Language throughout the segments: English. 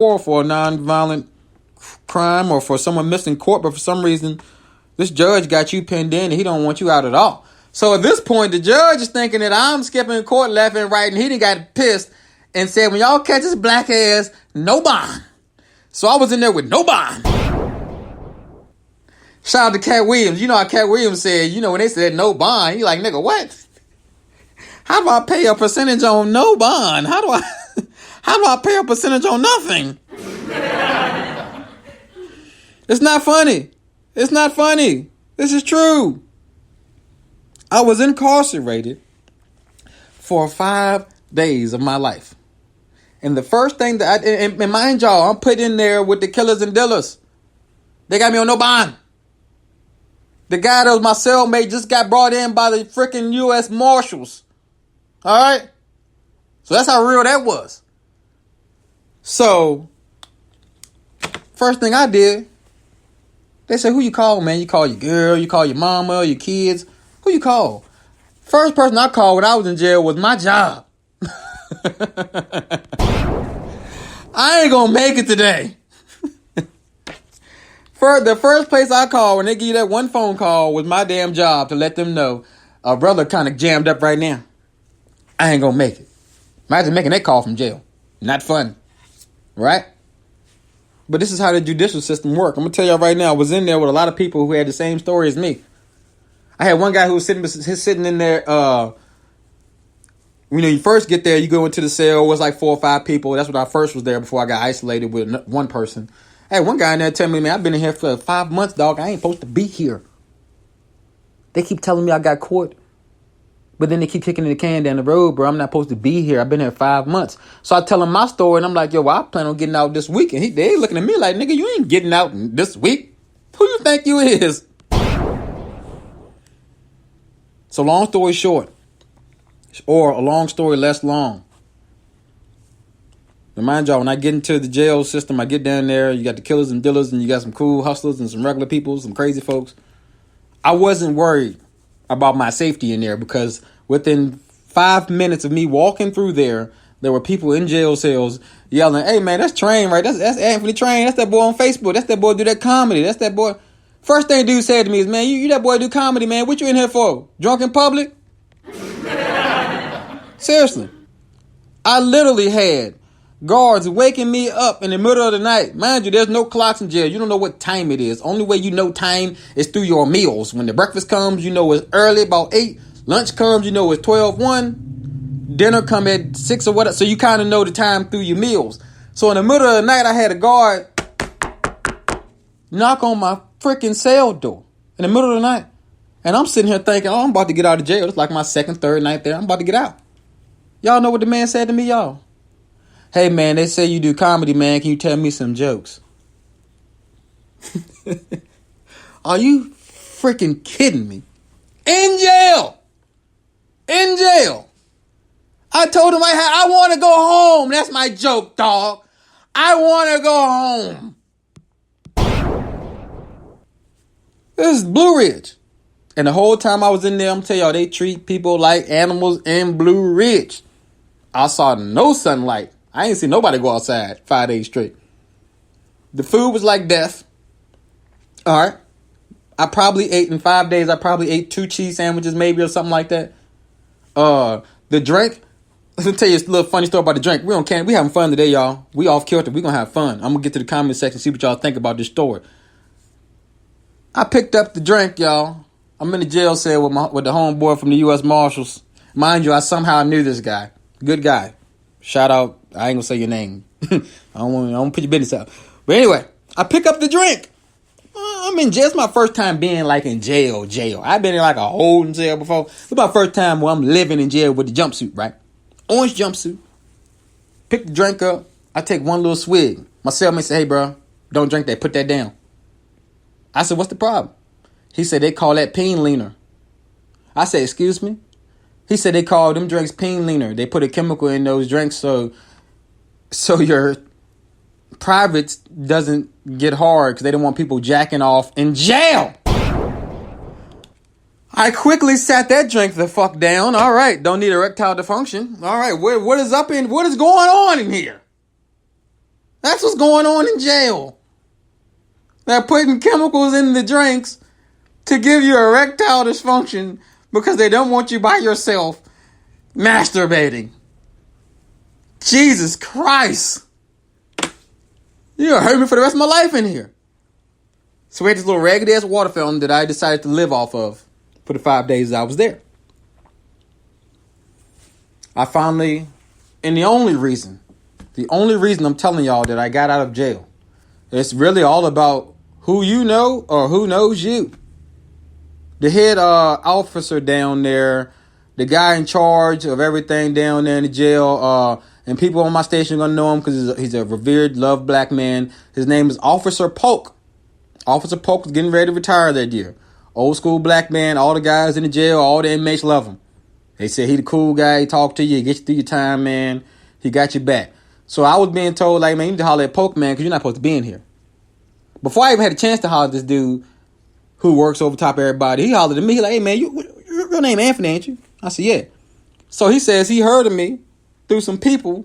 or for a nonviolent crime or for someone missing court, but for some reason, this judge got you pinned in and he don't want you out at all. So at this point, the judge is thinking that I'm skipping court left and right, and he done got pissed and said, when y'all catch this black ass, no bond. So I was in there with no bond. Shout out to Cat Williams. You know how Cat Williams said, when they said no bond, he like, nigga, what? How do I pay a percentage on no bond? How do I pay a percentage on nothing? It's not funny. It's not funny. This is true. I was incarcerated for 5 days of my life. And the first thing that and mind y'all, I'm put in there with the killers and dealers. They got me on no bond. The guy that was my cellmate just got brought in by the freaking U.S. Marshals. All right? So that's how real that was. So, first thing I did, they said, who you call, man? You call your girl, you call your mama, your kids. Who you call? First person I called when I was in jail was my job. I ain't gonna make it today. The first place I called when they give you that one phone call was my damn job to let them know a brother kind of jammed up right now. I ain't gonna make it. Imagine making that call from jail. Not fun. Right? But this is how the judicial system works. I'm gonna tell y'all right now, I was in there with a lot of people who had the same story as me. I had one guy who was sitting in there. You first get there, you go into the cell. It was like 4 or 5 people. That's when I first was there before I got isolated with one person. I had one guy in there tell me, man, I've been in here for 5 months, dog. I ain't supposed to be here. They keep telling me I got caught. But then they keep kicking the can down the road, bro. I'm not supposed to be here. I've been here 5 months. So I tell them my story, and I'm like, yo, well, I plan on getting out this week. And they looking at me like, nigga, you ain't getting out this week. Who you think you is? So long story short, or a long story less long. Now mind y'all, when I get into the jail system, I get down there, you got the killers and dealers, and you got some cool hustlers and some regular people, some crazy folks. I wasn't worried about my safety in there because within 5 minutes of me walking through there were people in jail cells yelling, hey man, that's Train, right? That's Anthony Train. That's that boy on Facebook. That's that boy do that comedy. That's that boy. First thing dude said to me is, man, you that boy do comedy, man. What you in here for? Drunk in public? Seriously. I literally had guards waking me up in the middle of the night. Mind you, there's no clocks in jail. You don't know what time it is. Only way you know time is through your meals. When the breakfast comes, you know it's early, about 8. Lunch comes, you know it's 12:01. Dinner come at 6 or whatever. So you kind of know the time through your meals. So in the middle of the night, I had a guard knock on my freaking cell door in the middle of the night. And I'm sitting here thinking, oh, I'm about to get out of jail. It's like my second, third night there. I'm about to get out. Y'all know what the man said to me, y'all? Hey, man, they say you do comedy, man. Can you tell me some jokes? Are you freaking kidding me? In jail. In jail. I told him I want to go home. That's my joke, dog. I want to go home. This is Blue Ridge. And the whole time I was in there, I'm telling y'all, they treat people like animals in Blue Ridge. I saw no sunlight. I ain't seen nobody go outside 5 days straight. The food was like death. All right. I probably ate in 5 days. I probably ate 2 cheese sandwiches maybe or something like that. The drink. Let me tell you a little funny story about the drink. We having fun today, y'all. We off kilter. We gonna have fun. I'm gonna get to the comment section, see what y'all think about this story. I picked up the drink, y'all. I'm in the jail cell with the homeboy from the U.S. Marshals. Mind you, I somehow knew this guy. Good guy. Shout out. I ain't gonna say your name. I don't want to put your business out. But anyway, I pick up the drink. I'm in jail. It's my first time being like in jail. I've been in like a holding cell before. It's my first time where I'm living in jail with the jumpsuit, right? Orange jumpsuit. Pick the drink up. I take one little swig. My cellmate said, hey, bro, don't drink that. Put that down. I said, what's the problem? He said, they call that peen leaner. I said, excuse me? He said they call them drinks peen leaner. They put a chemical in those drinks so your privates doesn't get hard because they don't want people jacking off in jail. I quickly sat that drink the fuck down. All right, don't need erectile dysfunction. All right, what is going on in here? That's what's going on in jail. They're putting chemicals in the drinks to give you erectile dysfunction because they don't want you by yourself masturbating. Jesus Christ. You're going to hurt me for the rest of my life in here. So we had this little ragged ass water fountain that I decided to live off of for the 5 days I was there. I finally, and the only reason I'm telling y'all that I got out of jail, it's really all about who you know or who knows you. The head officer down there, the guy in charge of everything down there in the jail, and people on my station are going to know him because he's a revered, loved black man. His name is Officer Polk. Officer Polk was getting ready to retire that year. Old school black man. All the guys in the jail, all the inmates love him. They said he the cool guy. He talk to you. He gets you through your time, man. He got your back. So I was being told, like, man, you need to holler at Polk, man, because you're not supposed to be in here. Before I even had a chance to holler at this dude who works over top of everybody, he hollered at me. He like, hey, man, your real name Anthony, ain't you? I said, yeah. So he says he heard of me through some people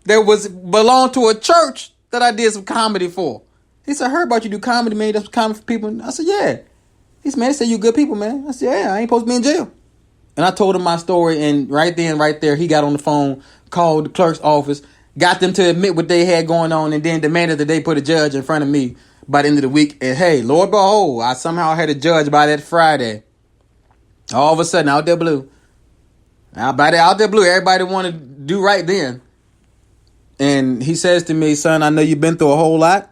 that belonged to a church that I did some comedy for. He said, I heard about you do comedy, man. That's comedy for people. I said, yeah. He said, man, they say you good people, man. I said, yeah, I ain't supposed to be in jail. And I told him my story, and right then, right there, he got on the phone, called the clerk's office, got them to admit what they had going on, and then demanded that they put a judge in front of me by the end of the week. And hey, Lord behold, I somehow had a judge by that Friday. All of a sudden, out there blue. Out there blue, everybody wanted to do right then. And he says to me, son, I know you've been through a whole lot.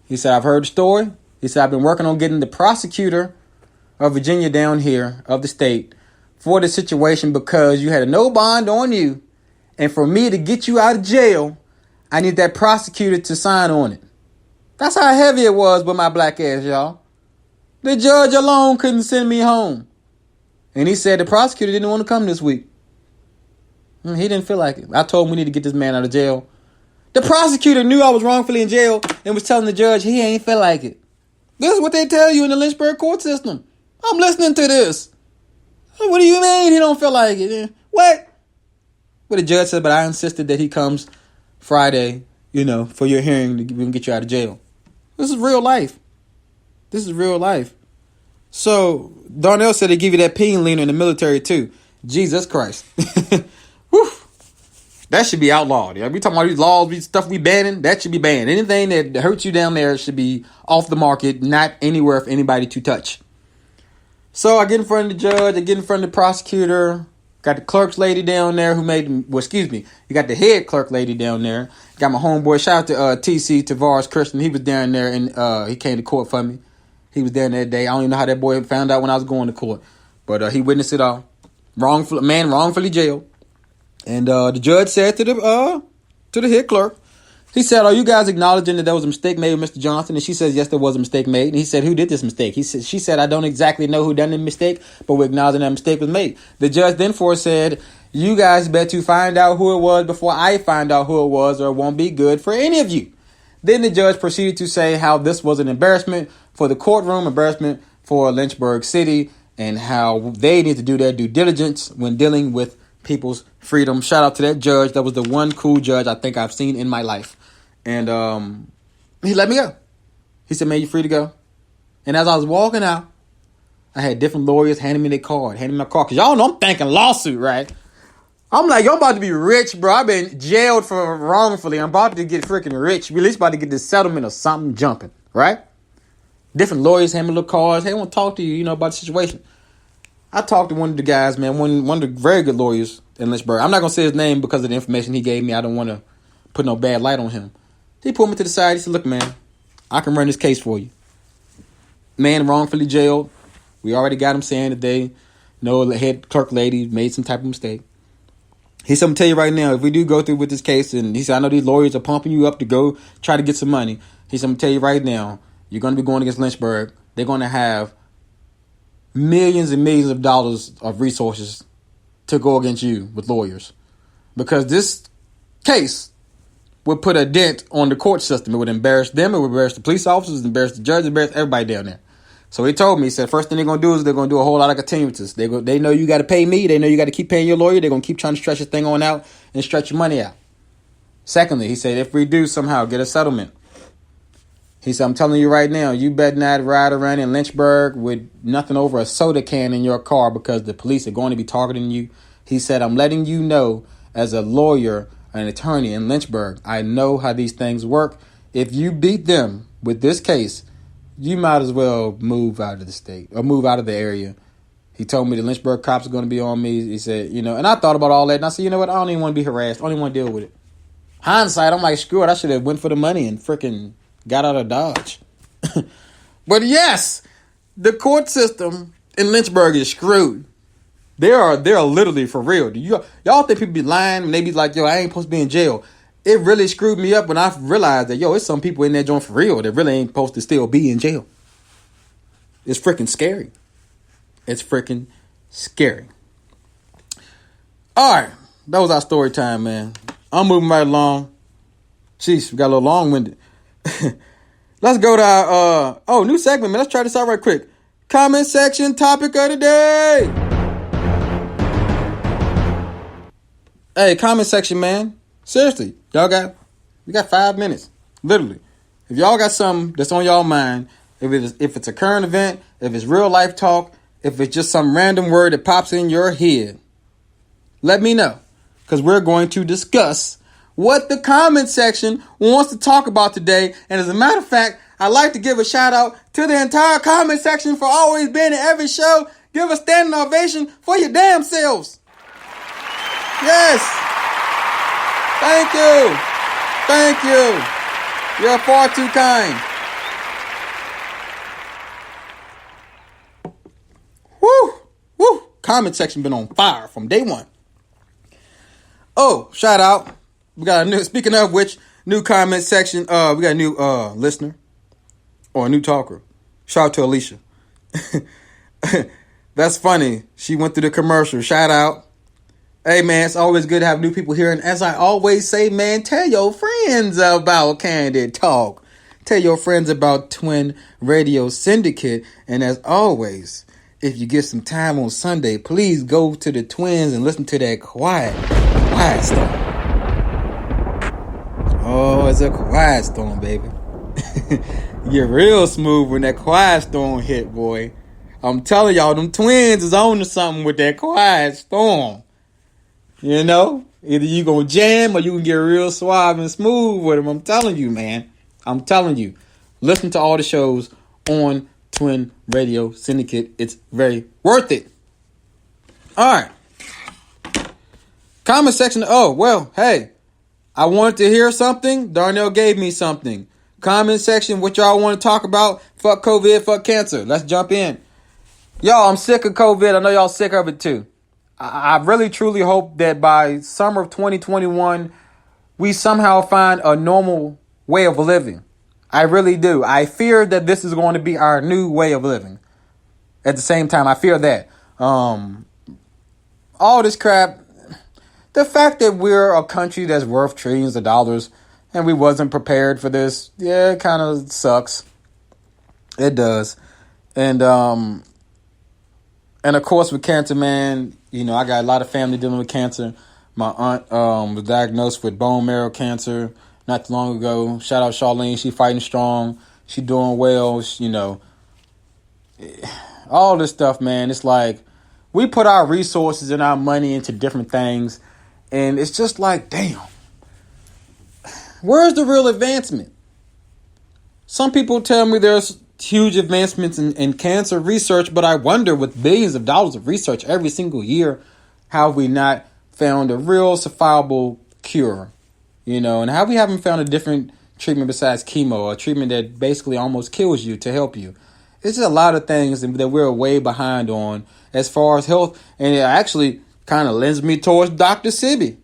He said, I've heard the story. He said, I've been working on getting the prosecutor of Virginia down here, of the state, for the situation because you had a no bond on you. And for me to get you out of jail, I need that prosecutor to sign on it. That's how heavy it was with my black ass, y'all. The judge alone couldn't send me home. And he said the prosecutor didn't want to come this week. He didn't feel like it. I told him we need to get this man out of jail. The prosecutor knew I was wrongfully in jail and was telling the judge he ain't feel like it. This is what they tell you in the Lynchburg court system. I'm listening to this. What do you mean he don't feel like it? What? But the judge said, but I insisted that he comes Friday, for your hearing to get you out of jail. This is real life. This is real life. So Darnell said they give you that peen leaner in the military too. Jesus Christ. Whew. That should be outlawed. Yeah, we talking about these laws, these stuff we banning. That should be banned. Anything that hurts you down there should be off the market, not anywhere for anybody to touch. So I get in front of the judge. I get in front of the prosecutor. Got the clerk's lady down there who made... Well, excuse me. You got the head clerk lady down there. Got my homeboy. Shout out to TC, Tavares Christian. He was down there and he came to court for me. He was there that day. I don't even know how that boy found out when I was going to court. But he witnessed it all. Wrongfully jailed. And the judge said to the head clerk, he said, are you guys acknowledging that there was a mistake made with Mr. Johnson? And she says, yes, there was a mistake made. And he said, who did this mistake? She said, I don't exactly know who done the mistake, but we're acknowledging that mistake was made. The judge then said, you guys better find out who it was before I find out who it was, or it won't be good for any of you. Then the judge proceeded to say how this was an embarrassment for the courtroom, embarrassment for Lynchburg City, and how they need to do their due diligence when dealing with people's freedom. Shout out to that judge. That was the one cool judge I think I've seen in my life. And he let me go. He said, man, you free to go. And as I was walking out, I had different lawyers handing me their card, handing me my card. Because y'all know I'm thinking lawsuit, right? I'm like, y'all about to be rich, bro. I've been jailed for wrongfully. I'm about to get freaking rich. We at least about to get this settlement or something jumping, right? Different lawyers hand me little cards. Hey, I want to talk to you, about the situation. I talked to one of the guys, man, one of the very good lawyers in Lynchburg. I'm not going to say his name because of the information he gave me. I don't want to put no bad light on him. He pulled me to the side. He said, look, man, I can run this case for you. Man wrongfully jailed. We already got him saying that the head clerk lady made some type of mistake. He said, I'm going to tell you right now, if we do go through with this case, and he said, I know these lawyers are pumping you up to go try to get some money. He said, I'm going to tell you right now, you're going to be going against Lynchburg. They're going to have millions and millions of dollars of resources to go against you with lawyers. Because this case would put a dent on the court system. It would embarrass them. It would embarrass the police officers, embarrass the judge, embarrass everybody down there. So he told me, he said, first thing they're going to do is they're going to do a whole lot of continuances. They know you got to pay me. They know you got to keep paying your lawyer. They're going to keep trying to stretch this thing on out and stretch your money out. Secondly, he said, if we do somehow get a settlement, he said, I'm telling you right now, you better not ride around in Lynchburg with nothing over a soda can in your car because the police are going to be targeting you. He said, I'm letting you know as a lawyer, an attorney in Lynchburg, I know how these things work. If you beat them with this case, you might as well move out of the state or move out of the area. He told me the Lynchburg cops are going to be on me. He said, and I thought about all that. And I said, you know what? I don't even want to be harassed. I don't even want to deal with it. Hindsight, I'm like, screw it. I should have went for the money and freaking got out of Dodge. But yes, the court system in Lynchburg is screwed. They're literally for real. Y'all think people be lying when they be like, yo, I ain't supposed to be in jail. It really screwed me up when I realized that, yo, it's some people in there joint for real that really ain't supposed to still be in jail. It's freaking scary. It's freaking scary. All right. That was our story time, man. I'm moving right along. Jeez, we got a little long-winded. Let's go to our, new segment, man. Let's try this out right quick. Comment section topic of the day. Hey, comment section, man. Seriously, we got 5 minutes. Literally. If y'all got something that's on y'all mind, if it's a current event, if it's real life talk, if it's just some random word that pops in your head, let me know. Because we're going to discuss what the comment section wants to talk about today. And as a matter of fact, I'd like to give a shout out to the entire comment section for always being in every show. Give a standing ovation for your damn selves. Yes. Thank you. Thank you. You're far too kind. Woo. Woo. Comment section been on fire from day one. Oh, shout out. We got a new, speaking of which, new comment section. We got a new listener or a new talker. Shout out to Alicia. That's funny. She went through the commercial. Shout out. Hey, man, it's always good to have new people here. And as I always say, man, tell your friends about Candid Talk. Tell your friends about Twin Radio Syndicate. And as always, if you get some time on Sunday, please go to the Twins and listen to that quiet storm. Oh, it's a quiet storm, baby. You get real smooth when that quiet storm hit, boy. I'm telling y'all, them Twins is on to something with that quiet storm. You know, either you gonna jam or you can get real suave and smooth with them. I'm telling you, man. I'm telling you. Listen to all the shows on Twin Radio Syndicate. It's very worth it. All right. Comment section. Oh, well, hey. I wanted to hear something. Darnell gave me something. Comment section, what y'all want to talk about? Fuck COVID, fuck cancer. Let's jump in. Y'all, I'm sick of COVID. I know y'all sick of it too. I really truly hope that by summer of 2021, we somehow find a normal way of living. I really do. I fear that this is going to be our new way of living. At the same time, I fear that. All this crap, the fact that we're a country that's worth trillions of dollars and we wasn't prepared for this, yeah, it kind of sucks. It does. And of course with cancer, man, you know, I got a lot of family dealing with cancer. My aunt was diagnosed with bone marrow cancer not too long ago. Shout out Charlene. She fighting strong. She doing well. You know, all this stuff, man. It's like we put our resources and our money into different things. And it's just like, damn, where's the real advancement? Some people tell me there's huge advancements in cancer research, but I wonder, with billions of dollars of research every single year, how have we not found a real certifiable cure? You know, and how we haven't found a different treatment besides chemo, a treatment that basically almost kills you to help you. It's just a lot of things that we're way behind on as far as health, and it actually kind of lends me towards Dr. Sebi.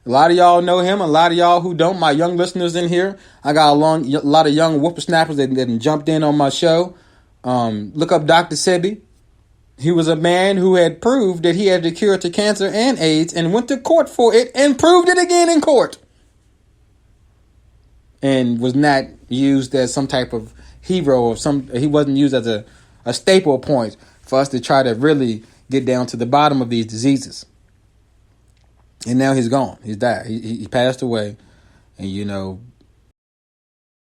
A lot of y'all know him. A lot of y'all who don't, my young listeners in here, I got a lot of young whippersnappers that jumped in on my show. Look up Dr. Sebi. He was a man who had proved that he had the cure to cancer and AIDS and went to court for it and proved it again in court. And was not used as some type of hero or he wasn't used as a staple point for us to try to really get down to the bottom of these diseases. And now he's gone. He's died. He passed away. And, you know,